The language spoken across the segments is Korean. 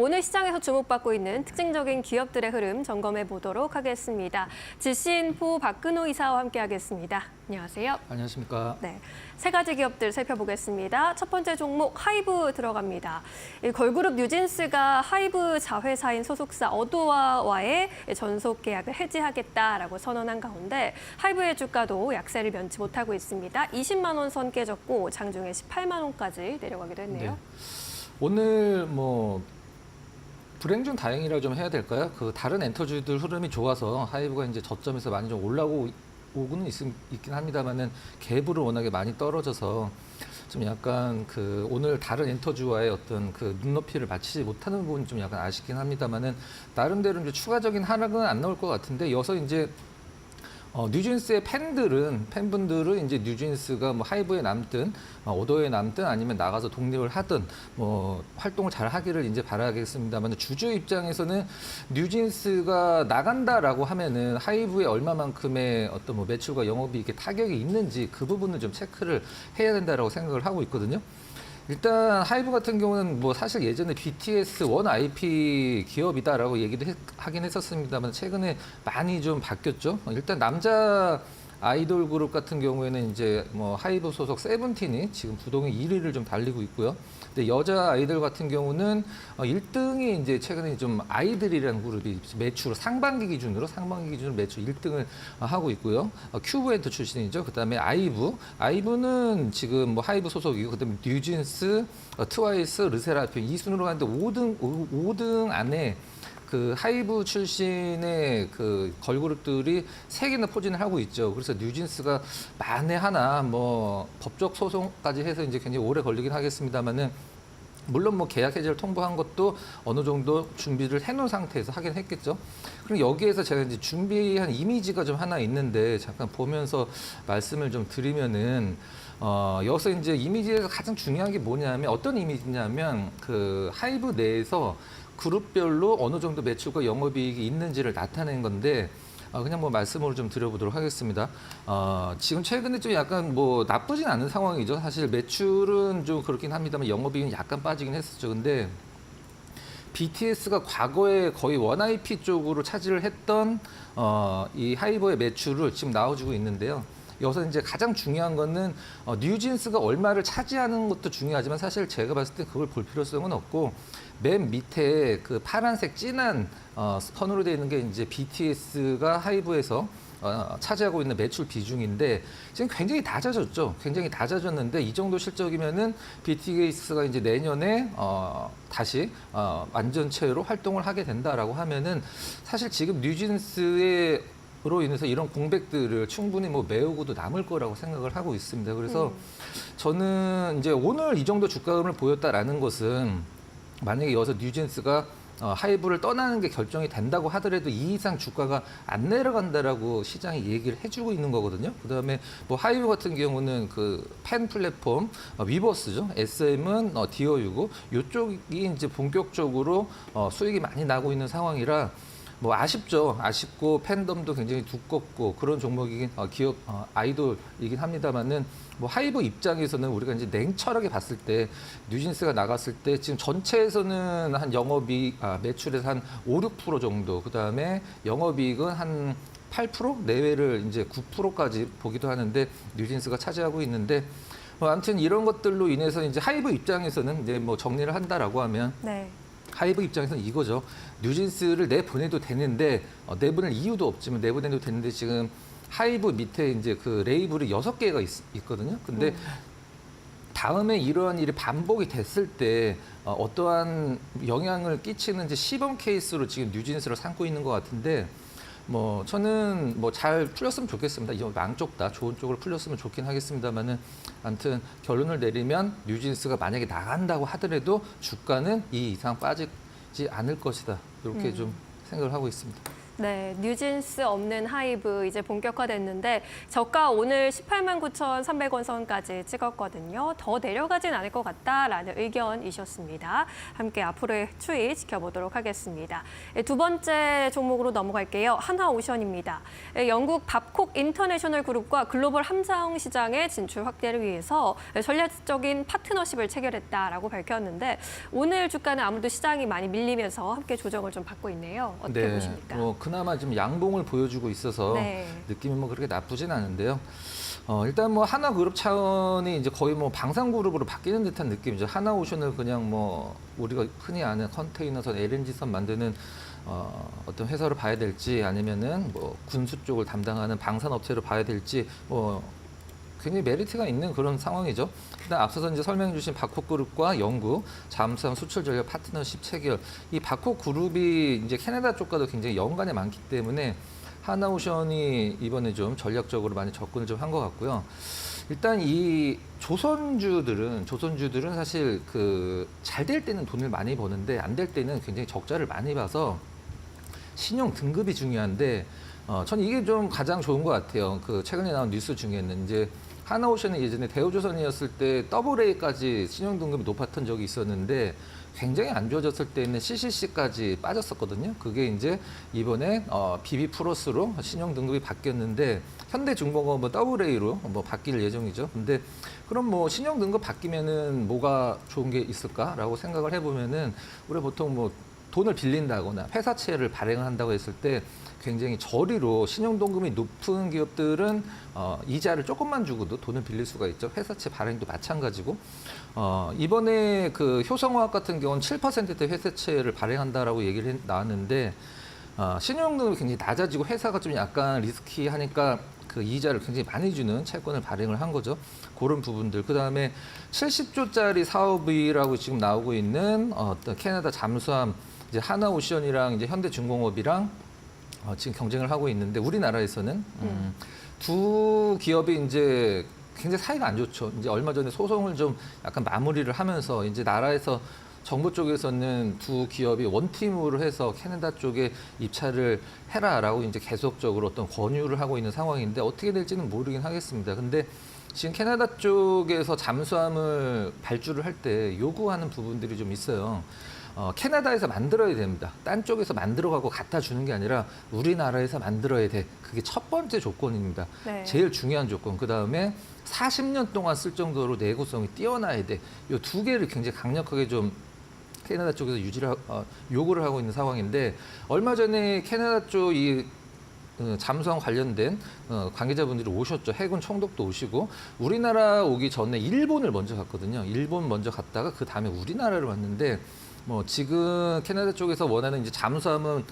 오늘 시장에서 주목받고 있는 특징적인 기업들의 흐름 점검해 보도록 하겠습니다. 지시인포 박근호 이사와 함께하겠습니다. 안녕하세요. 안녕하십니까. 네, 세 가지 기업들 살펴보겠습니다. 첫 번째 종목 하이브 들어갑니다. 걸그룹 뉴진스가 하이브 자회사인 소속사 어도어와의 전속 계약을 해지하겠다라고 선언한 가운데 하이브의 주가도 약세를 면치 못하고 있습니다. 20만 원 선 깨졌고 장중에 18만 원까지 내려가기도 했네요. 네. 오늘 불행 중 다행이라고 좀 해야 될까요? 다른 엔터주들 흐름이 좋아서 하이브가 이제 저점에서 많이 좀 올라오고는 있긴 합니다만은 갭으로 워낙에 많이 떨어져서 좀 약간 오늘 다른 엔터주와의 어떤 눈높이를 맞추지 못하는 부분이 좀 약간 아쉽긴 합니다만은 나름대로 이제 추가적인 하락은 안 나올 것 같은데 여기서 이제 뉴진스의 팬분들은 이제 뉴진스가 하이브에 남든 오더에 남든 아니면 나가서 독립을 하든 활동을 잘 하기를 이제 바라겠습니다만 주주 입장에서는 뉴진스가 나간다라고 하면은 하이브에 얼마만큼의 어떤 매출과 영업이익에 타격이 있는지 그 부분을 좀 체크를 해야 된다라고 생각을 하고 있거든요. 일단 하이브 같은 경우는 사실 예전에 BTS 원 IP 기업이다라고 얘기도 하긴 했었습니다만 최근에 많이 좀 바뀌었죠. 일단 남자 아이돌 그룹 같은 경우에는 이제 하이브 소속 세븐틴이 지금 부동의 1위를 좀 달리고 있고요. 근데 여자 아이돌 같은 경우는 1등이 이제 최근에 좀 아이들이라는 그룹이 매출 상반기 기준으로 매출 1등을 하고 있고요. 큐브엔터 출신이죠. 그다음에 아이브는 지금 하이브 소속이고 그다음에 뉴진스, 트와이스, 르세라핌 이 순으로 가는데 5등 안에 하이브 출신의 걸그룹들이 3개나 포진을 하고 있죠. 그래서 뉴진스가 만에 하나 법적 소송까지 해서 이제 굉장히 오래 걸리긴 하겠습니다만은 물론 계약 해지를 통보한 것도 어느 정도 준비를 해놓은 상태에서 하긴 했겠죠. 그럼 여기에서 제가 이제 준비한 이미지가 좀 하나 있는데 잠깐 보면서 말씀을 좀 드리면은 여기서 이제 이미지에서 가장 중요한 게 뭐냐면 어떤 이미지냐면 하이브 내에서 그룹별로 어느 정도 매출과 영업이익이 있는지를 나타낸 건데 그냥 말씀으로 좀 드려보도록 하겠습니다. 지금 최근에 좀 약간 나쁘진 않은 상황이죠. 사실 매출은 좀 그렇긴 합니다만 영업이익은 약간 빠지긴 했었죠. 근데 BTS가 과거에 거의 원 IP 쪽으로 차지를 했던 이 하이버의 매출을 지금 나와주고 있는데요. 여기서 이제 가장 중요한 거는 뉴진스가 얼마를 차지하는 것도 중요하지만 사실 제가 봤을 때 그걸 볼 필요성은 없고 맨 밑에 파란색 진한 선으로 되어 있는 게 이제 BTS가 하이브에서 차지하고 있는 매출 비중인데 지금 굉장히 낮아졌죠. 굉장히 낮아졌는데 이 정도 실적이면은 BTS가 이제 내년에 다시 완전체로 활동을 하게 된다라고 하면은 사실 지금 뉴진스의 로 인해서 이런 공백들을 충분히 메우고도 남을 거라고 생각을 하고 있습니다. 그래서 저는 이제 오늘 이 정도 주가금을 보였다라는 것은 만약에 여기서 뉴진스가 하이브를 떠나는 게 결정이 된다고 하더라도 이 이상 주가가 안 내려간다라고 시장이 얘기를 해주고 있는 거거든요. 그다음에 하이브 같은 경우는 팬 플랫폼 위버스죠. SM은 디어유고 이쪽이 이제 본격적으로 수익이 많이 나고 있는 상황이라. 아쉽죠. 아쉽고 팬덤도 굉장히 두껍고 그런 종목이긴 기업 아이돌이긴 합니다만은 하이브 입장에서는 우리가 이제 냉철하게 봤을 때 뉴진스가 나갔을 때 지금 전체에서는 한 매출에서 한 5, 6% 정도 그다음에 영업이익은 한 8% 내외를 이제 9%까지 보기도 하는데 뉴진스가 차지하고 있는데 아무튼 이런 것들로 인해서 이제 하이브 입장에서는 이제 정리를 한다라고 하면 네. 하이브 입장에서는 이거죠. 뉴진스를 내보내도 되는데 내보낼 이유도 없지만 내보내도 되는데 지금 하이브 밑에 이제 레이블이 6개가 있거든요. 근데 다음에 이러한 일이 반복이 됐을 때 어떠한 영향을 끼치는지 시범 케이스로 지금 뉴진스를 삼고 있는 것 같은데 저는 잘 풀렸으면 좋겠습니다. 이 양쪽 다 좋은 쪽으로 풀렸으면 좋긴 하겠습니다만은 아무튼 결론을 내리면 뉴진스가 만약에 나간다고 하더라도 주가는 이 이상 빠지지 않을 것이다. 이렇게 좀 생각을 하고 있습니다. 네, 뉴진스 없는 하이브 이제 본격화됐는데 저가 오늘 18만 9,300원 선까지 찍었거든요. 더 내려가진 않을 것 같다라는 의견이셨습니다. 함께 앞으로의 추이 지켜보도록 하겠습니다. 두 번째 종목으로 넘어갈게요. 하나오션입니다. 영국 밥콕 인터내셔널 그룹과 글로벌 함정 시장의 진출 확대를 위해서 전략적인 파트너십을 체결했다라고 밝혔는데 오늘 주가는 아무래도 시장이 많이 밀리면서 함께 조정을 좀 받고 있네요. 어떻게 보십니까? 그나마 좀 양봉을 보여주고 있어서 네. 느낌이 뭐 그렇게 나쁘진 않은데요. 일단 뭐 하나그룹 차원이 이제 거의 뭐 방산그룹으로 바뀌는 듯한 느낌이죠. 하나오션을 그냥 뭐 우리가 흔히 아는 컨테이너선, LNG선 만드는 어떤 회사로 봐야 될지 아니면은 뭐 군수 쪽을 담당하는 방산업체로 봐야 될지 뭐 굉장히 메리트가 있는 그런 상황이죠. 일단 앞서서 이제 설명해 주신 바콕그룹과 영구 잠수함 수출 전략 파트너십 체결. 이 바콕그룹이 이제 캐나다 쪽과도 굉장히 연관이 많기 때문에 하나오션이 이번에 좀 전략적으로 많이 접근을 좀 한 것 같고요. 일단 이 조선주들은 사실 그 잘 될 때는 돈을 많이 버는데 안 될 때는 굉장히 적자를 많이 봐서 신용 등급이 중요한데 저는 이게 좀 가장 좋은 것 같아요. 그 최근에 나온 뉴스 중에는 이제 하나오션이 예전에 대우조선이었을 때 AA까지 신용 등급이 높았던 적이 있었는데 굉장히 안 좋아졌을 때는 CCC까지 빠졌었거든요. 그게 이제 이번에 BB 플러스로 신용 등급이 바뀌었는데 현대중공업은 AA로 뭐 바뀔 예정이죠. 근데 그럼 뭐 신용 등급 바뀌면은 뭐가 좋은 게 있을까라고 생각을 해보면은 우리 보통 뭐 돈을 빌린다거나 회사채를 발행한다고 했을 때 굉장히 저리로 신용등급이 높은 기업들은 이자를 조금만 주고도 돈을 빌릴 수가 있죠. 회사채 발행도 마찬가지고 이번에 그 효성화학 같은 경우는 7%대 회사채를 발행한다라고 얘기를 나왔는데 신용등급이 굉장히 낮아지고 회사가 좀 약간 리스키하니까 그 이자를 굉장히 많이 주는 채권을 발행을 한 거죠. 그런 부분들. 그다음에 70조짜리 사업이라고 지금 나오고 있는 어떤 캐나다 잠수함 이제 하나오션이랑 이제 현대중공업이랑 지금 경쟁을 하고 있는데 우리나라에서는 두 기업이 이제 굉장히 사이가 안 좋죠. 이제 얼마 전에 소송을 좀 약간 마무리를 하면서 이제 나라에서 정부 쪽에서는 두 기업이 원팀으로 해서 캐나다 쪽에 입찰을 해라라고 이제 계속적으로 어떤 권유를 하고 있는 상황인데 어떻게 될지는 모르긴 하겠습니다. 근데 지금 캐나다 쪽에서 잠수함을 발주를 할 때 요구하는 부분들이 좀 있어요. 캐나다에서 만들어야 됩니다. 딴 쪽에서 만들어가고 갖다 주는 게 아니라 우리나라에서 만들어야 돼. 그게 첫 번째 조건입니다. 네. 제일 중요한 조건. 그다음에 40년 동안 쓸 정도로 내구성이 뛰어나야 돼. 이 두 개를 굉장히 강력하게 좀 캐나다 쪽에서 요구를 하고 있는 상황인데 얼마 전에 캐나다 쪽이 잠수함 관련된 관계자분들이 오셨죠. 해군 총독도 오시고 우리나라 오기 전에 일본을 먼저 갔거든요. 일본 먼저 갔다가 그 다음에 우리나라를 왔는데 뭐 지금 캐나다 쪽에서 원하는 이제 잠수함은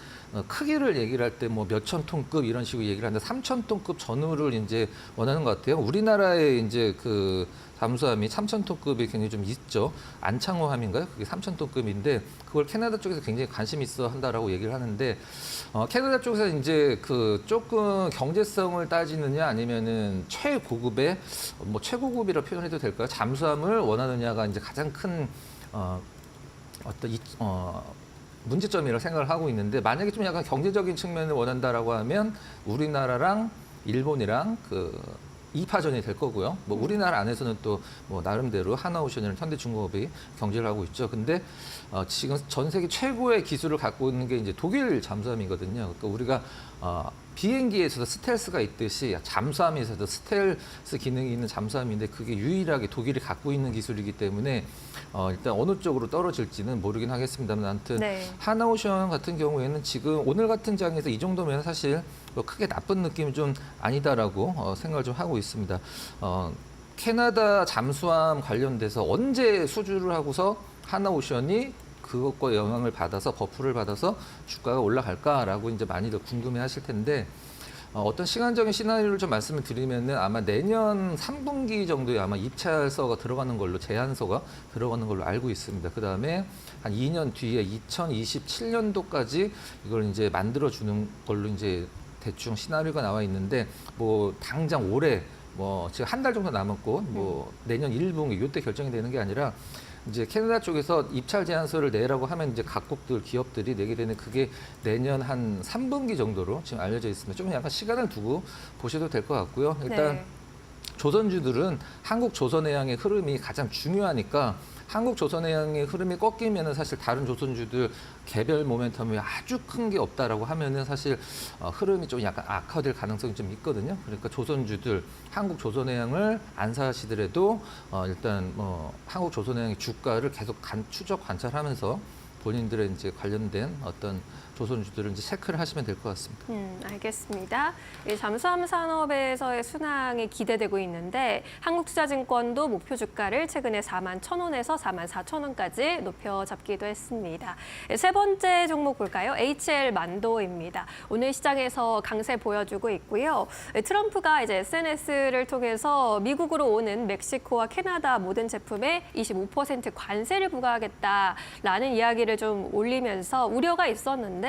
크기를 얘기를 할 때 뭐 몇천 톤급 이런 식으로 얘기를 하는데 3천 톤급 전후를 이제 원하는 것 같아요. 우리나라에 이제 그 잠수함이 3천 톤급이 굉장히 좀 있죠. 안창호함인가요? 그게 3천 톤급인데 그걸 캐나다 쪽에서 굉장히 관심 있어 한다라고 얘기를 하는데 캐나다 쪽에서 이제 그 조금 경제성을 따지느냐 아니면은 최고급의 뭐 최고급이라 표현해도 될까요? 잠수함을 원하느냐가 이제 가장 큰 어떤 문제점이라고 생각을 하고 있는데 만약에 좀 약간 경제적인 측면을 원한다라고 하면 우리나라랑 일본이랑 그 2파전이 될 거고요. 뭐 우리나라 안에서는 또 뭐 나름대로 하나오션이랑 현대중공업이 경쟁을 하고 있죠. 근데 지금 전 세계 최고의 기술을 갖고 있는 게 이제 독일 잠수함이거든요. 그러니까 우리가 비행기에서도 스텔스가 있듯이 잠수함에서도 스텔스 기능이 있는 잠수함인데 그게 유일하게 독일이 갖고 있는 기술이기 때문에 일단 어느 쪽으로 떨어질지는 모르긴 하겠습니다만 아무튼 네. 하나오션 같은 경우에는 지금 오늘 같은 장에서 이 정도면 사실 뭐 크게 나쁜 느낌이 좀 아니다라고 생각을 좀 하고 있습니다. 캐나다 잠수함 관련돼서 언제 수주를 하고서 하나오션이 그것과 영향을 받아서 버프를 받아서 주가가 올라갈까라고 이제 많이들 궁금해하실 텐데 어떤 시간적인 시나리오를 좀 말씀을 드리면은 아마 내년 3분기 정도에 아마 입찰서가 들어가는 걸로 제안서가 들어가는 걸로 알고 있습니다. 그 다음에 한 2년 뒤에 2027년도까지 이걸 이제 만들어 주는 걸로 이제 대충 시나리오가 나와 있는데 뭐 당장 올해 뭐 지금 한 달 정도 남았고 뭐 내년 1분기 이때 결정이 되는 게 아니라 이제 캐나다 쪽에서 입찰 제안서를 내라고 하면 이제 각국들 기업들이 내게 되는 그게 내년 한 3분기 정도로 지금 알려져 있습니다. 좀 약간 시간을 두고 보셔도 될 것 같고요. 일단 네. 조선주들은 한국 조선해양의 흐름이 가장 중요하니까 한국 조선해양의 흐름이 꺾이면은 사실 다른 조선주들 개별 모멘텀이 아주 큰 게 없다라고 하면은 사실 흐름이 좀 약간 악화될 가능성이 좀 있거든요. 그러니까 조선주들 한국 조선해양을 안 사시더라도 일단 뭐 한국 조선해양의 주가를 계속 추적 관찰하면서 본인들의 이제 관련된 어떤 조선주들을 이제 체크를 하시면 될 것 같습니다. 알겠습니다. 이 잠수함 산업에서의 순항이 기대되고 있는데 한국투자증권도 목표 주가를 최근에 41,000원에서 44,000원까지 높여 잡기도 했습니다. 세 번째 종목 볼까요? HL 만도입니다. 오늘 시장에서 강세 보여주고 있고요. 트럼프가 이제 SNS를 통해서 미국으로 오는 멕시코와 캐나다 모든 제품에 25% 관세를 부과하겠다라는 이야기를 좀 올리면서 우려가 있었는데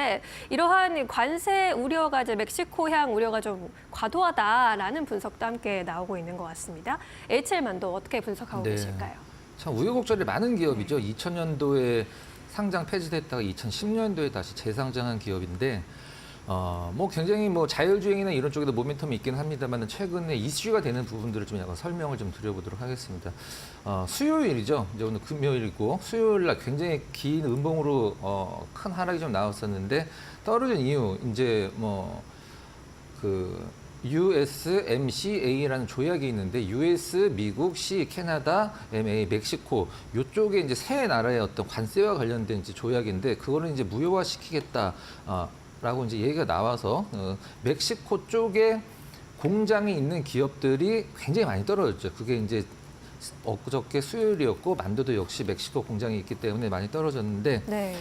이러한 관세 우려가 이제 멕시코향 우려가 좀 과도하다라는 분석도 함께 나오고 있는 것 같습니다. HL만도 어떻게 분석하고 네. 계실까요? 참 우여곡절이 많은 기업이죠. 2000년도에 상장 폐지됐다가 2010년도에 다시 재상장한 기업인데 뭐 굉장히 뭐 자율주행이나 이런 쪽에도 모멘텀이 있긴 합니다만 최근에 이슈가 되는 부분들을 좀 약간 설명을 좀 드려보도록 하겠습니다. 수요일이죠. 이제 오늘 금요일이고 수요일 날 굉장히 긴 음봉으로 큰 하락이 좀 나왔었는데 떨어진 이유 이제 뭐 그 USMCA라는 조약이 있는데 US, 미국, C, 캐나다, MA, 멕시코 이쪽에 이제 세 나라의 어떤 관세와 관련된 이제 조약인데 그거를 이제 무효화시키겠다. 라고 이제 얘기가 나와서 멕시코 쪽에 공장이 있는 기업들이 굉장히 많이 떨어졌죠. 그게 이제 엊그저께 수요일이었고 만도도 역시 멕시코 공장이 있기 때문에 많이 떨어졌는데 네.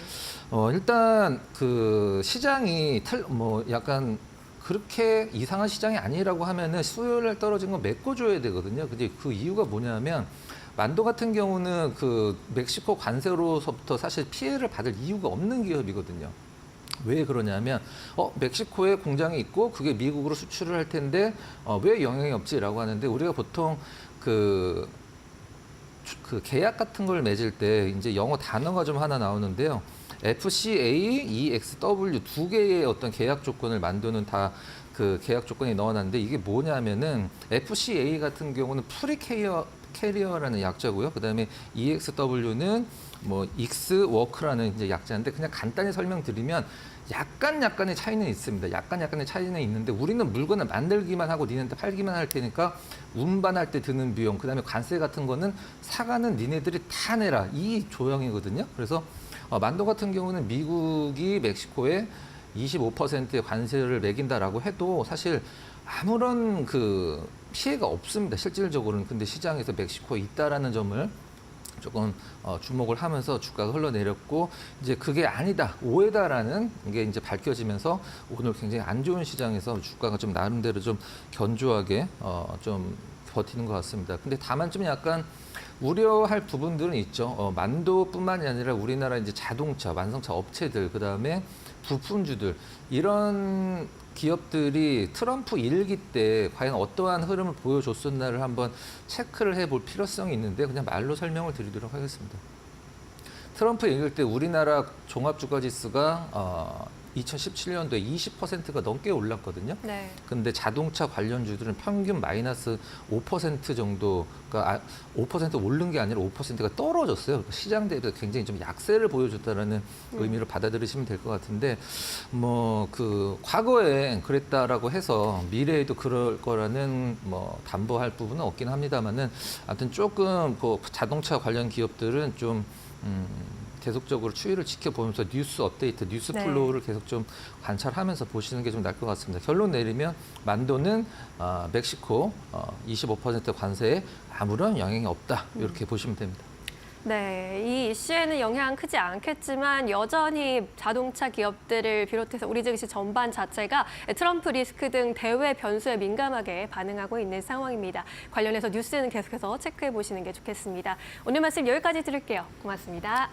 일단 그 시장이 뭐 약간 그렇게 이상한 시장이 아니라고 하면은 수요일에 떨어진 건 메꿔줘야 되거든요. 근데 그 이유가 뭐냐면 만도 같은 경우는 그 멕시코 관세로서부터 사실 피해를 받을 이유가 없는 기업이거든요. 왜 그러냐면 멕시코에 공장이 있고 그게 미국으로 수출을 할 텐데 왜 영향이 없지라고 하는데 우리가 보통 그 계약 같은 걸 맺을 때 이제 영어 단어가 좀 하나 나오는데요. FCA, EXW 두 개의 어떤 계약 조건을 만드는 다 그 계약 조건이 넣어놨는데 이게 뭐냐면은 FCA 같은 경우는 캐리어라는 약자고요. 그다음에 EXW는 뭐 익스워크라는 이제 약자인데 그냥 간단히 설명드리면 약간의 차이는 있습니다. 약간의 차이는 있는데 우리는 물건을 만들기만 하고 니네한테 팔기만 할 테니까 운반할 때 드는 비용, 그다음에 관세 같은 거는 사가는 니네들이 다 내라 이 조항이거든요. 그래서 만도 같은 경우는 미국이 멕시코에 25%의 관세를 매긴다라고 해도 사실 아무런 그 피해가 없습니다. 실질적으로는. 근데 시장에서 멕시코에 있다라는 점을 조금 주목을 하면서 주가가 흘러내렸고 이제 그게 아니다 오해다라는 게 이제 밝혀지면서 오늘 굉장히 안 좋은 시장에서 주가가 좀 나름대로 좀 견조하게 좀 버티는 것 같습니다. 근데 다만 좀 약간 우려할 부분들은 있죠. 만도뿐만이 아니라 우리나라 이제 자동차, 완성차 업체들, 그 다음에 부품주들 이런 기업들이 트럼프 일기 때 과연 어떠한 흐름을 보여줬었나를 한번 체크를 해볼 필요성이 있는데 그냥 말로 설명을 드리도록 하겠습니다. 트럼프 일기 때 우리나라 종합주가지수가 2017년도에 20%가 넘게 올랐거든요. 네. 근데 자동차 관련주들은 평균 마이너스 5% 정도가 5% 오른 게 아니라 5%가 떨어졌어요. 그러니까 시장 대비 굉장히 좀 약세를 보여줬다라는 의미로 받아들이시면 될 것 같은데 뭐 그 과거에 그랬다라고 해서 미래에도 그럴 거라는 뭐 담보할 부분은 없긴 합니다만은 아무튼 조금 그 자동차 관련 기업들은 좀 계속적으로 추이를 지켜보면서 뉴스 업데이트, 뉴스 네. 플로우를 계속 좀 관찰하면서 보시는 게 좀 나을 것 같습니다. 결론 내리면 만도는 멕시코 25% 관세에 아무런 영향이 없다. 이렇게 보시면 됩니다. 네, 이 이슈에는 영향 크지 않겠지만 여전히 자동차 기업들을 비롯해서 우리 증시 전반 자체가 트럼프 리스크 등 대외 변수에 민감하게 반응하고 있는 상황입니다. 관련해서 뉴스는 계속해서 체크해 보시는 게 좋겠습니다. 오늘 말씀 여기까지 드릴게요. 고맙습니다.